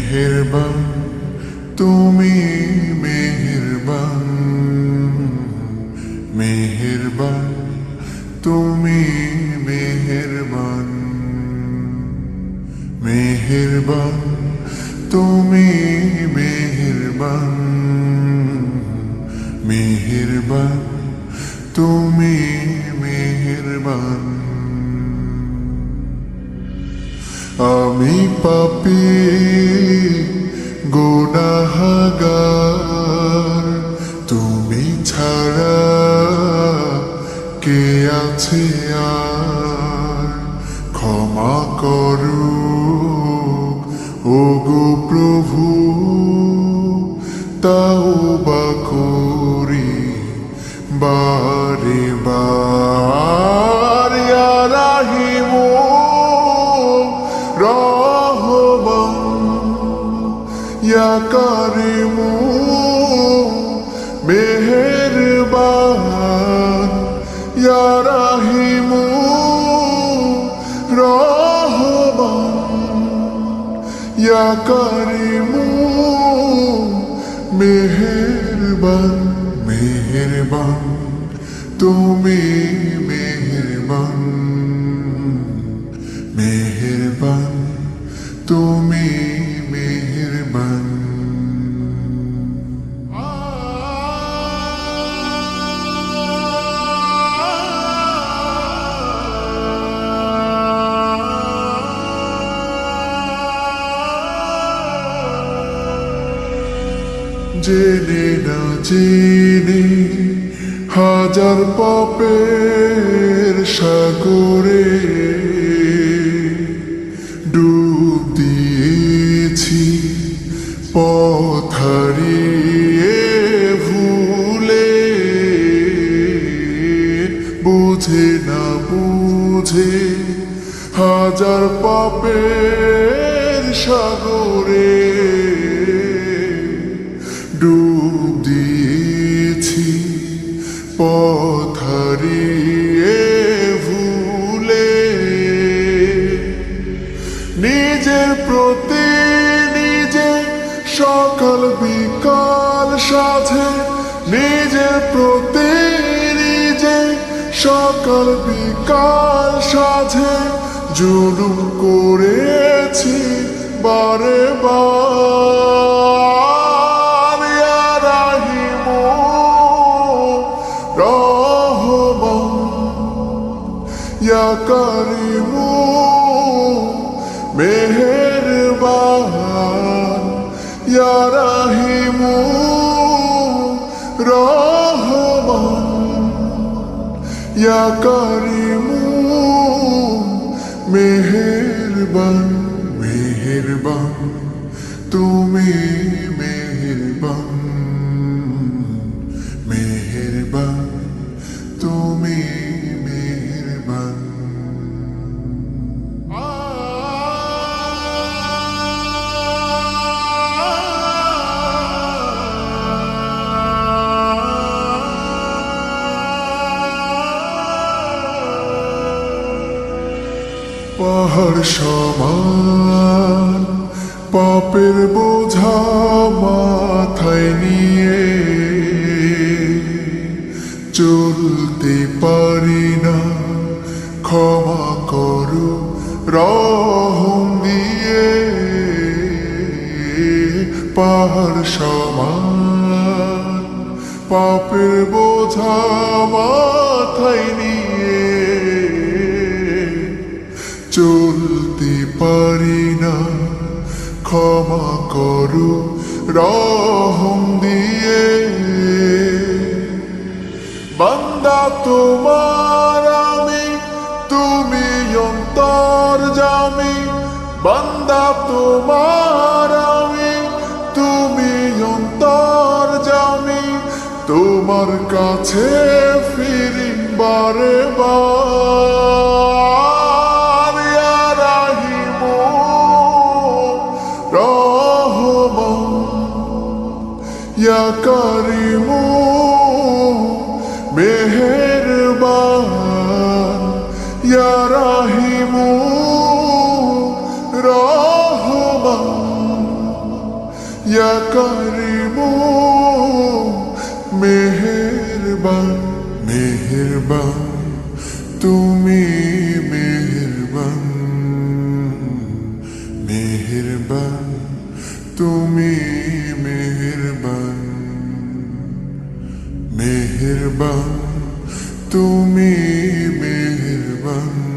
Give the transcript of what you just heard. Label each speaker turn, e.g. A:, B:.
A: মেহেরবান তুমি মেহেরবান, মেহেরবান তুমি মেহেরবান, মেহেরবান তুমি মেহেরবান, মেহেরবান তুমি মেহেরবান। আমি পাপী গুনাহগার, তুমি ছাড়া কে আছে আর? ক্ষমা করো ওগো প্রভু, তাওবা করি বারে বার। ইয়া রাহিমু রহমান, ইয়া কারিমু মেহেরবান, ইয়া রাহিমু রহমান, ইয়া কারিমু মেহেরবান। মেহেরবান তুমি মেহেরবান, মেহেরবান তুমি মেহেরবান। জেনে না জেনে হাজার পাপের সাগরে ডুব দিয়েছি, পথ হারিয়ে ভুলে। বুঝে না বুঝে হাজার পাপের সাগরে ডুব দিয়েছি, পথ হারিয়ে ভুলে। নিজের প্রতি নিজে সকাল বিকাল সাধে, নিজের প্রতি নিজে সকাল বিকাল সাধে জুলুম করেছি বারে বার। ইয়া রাহিমু রহমান, ইয়া কারিমু মেহেরবান, ইয়া রাহিমু রহমান, ইয়া কারিমু মেহেরবান। মেহেরবান তুমি মেহেরবান, মেহেরবান তুমি মেহেরবান। পাহাড় সমান পাপের বোঝা মাথায় নিয়ে চলতে পারি না, ক্ষমা করো রহম দিয়ে। পাহাড় সমান পাপের বোঝা মাথায় নিয়ে চলতে পারি না, ক্ষমা করো রহম দিয়ে। বান্দা তোমার আমি, তুমি অন্তর্যামী। বান্দা তোমার আমি, তুমি অন্তর্যামী। তোমার কাছে ফিরি বারে বার। ইয়া রাহিমু রহমান, ইয়া কারিমু মেহেরবান, ইয়া রাহিমু রহমান, ইয়া কারিমু মেহেরবান মেহেরবান তুমি মেহেরবান মেহেরবান তুমি মেহেরবান মেহেরবান তুমি মেহেরবান